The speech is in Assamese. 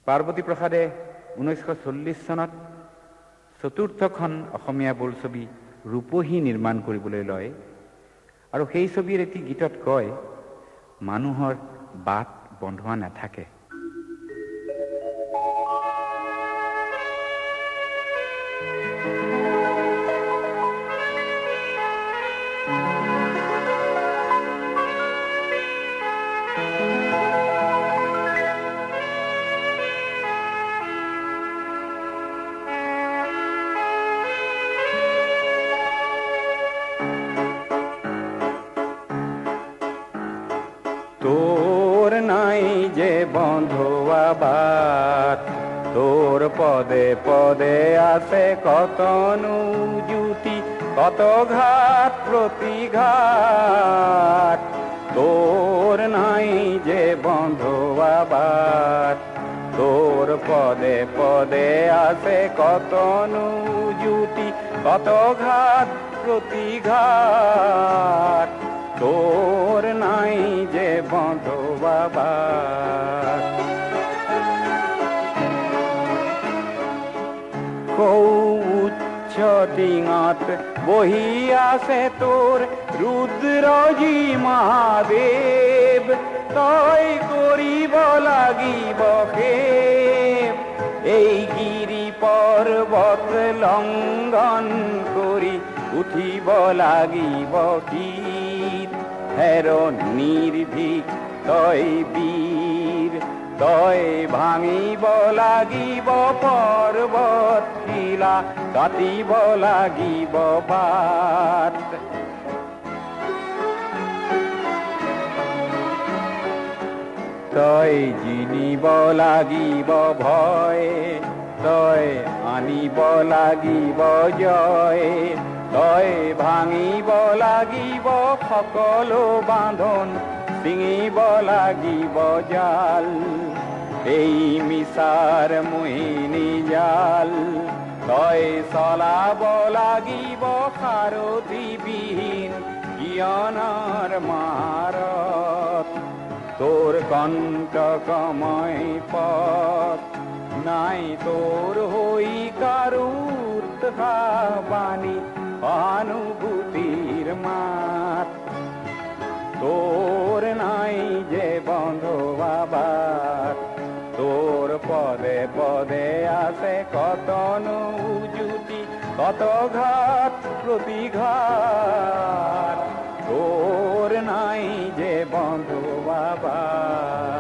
পাৰ্বতী প্ৰসাদে 1940 চনত চতুৰ্থখন অসমীয়া বোলছবি ৰূপহী নিৰ্মাণ কৰিবলৈ লয় আৰু সেই ছবিৰ এটি গীতত কয়, মানুহৰ বাট বন্ধোৱা নাথাকে। তোর নাই যে বন্ধুয়া বাট, তোর পদে পদে আছে কত জুতি, কত ঘাট প্রতিঘাট। তোর নাই যে বন্ধুয়া বাট, তোর পদে পদে আছে কত জুতি, কত ঘাট প্রতিঘাট। তোর নাই যে বন্ধুয়া বাট। উচ্চ ডিঙত বহি আছে তোর রুদ্রজি মহাদেব, তই কৰিব লাগিব খেপ। এই গিৰি পৰ্বত লংঘন কৰি উঠিব লাগিব গীত। হেৰ নিৰ্ভীক তই বীৰ, তই ভাঙিব লাগিব পৰ্বত শিলা, কাটিব লাগিব বাট। তই জিনিব লাগিব ভয়, তই আনিব লাগিব জয়। তই ভাঙিব লাগিব সকলো বান্ধন, ছিঙিব লাগিব জাল। এই মিছাৰ মোহিনী জাল তই চলাব লাগিব সাৰথিবিহীন জ্ঞানৰ মাৰত। তোৰ কণ্টকময় পথ নাই, তোৰ হৈ কাৰো উৎসাহবাণী সহানুভূতিৰ মাত। তোর নাই যে বন্ধুয়া বাট, তোর পদে পদে আছে কত জুতি, কত ঘাট প্রতিঘাট। তোর নাই যে বন্ধুয়া বাট।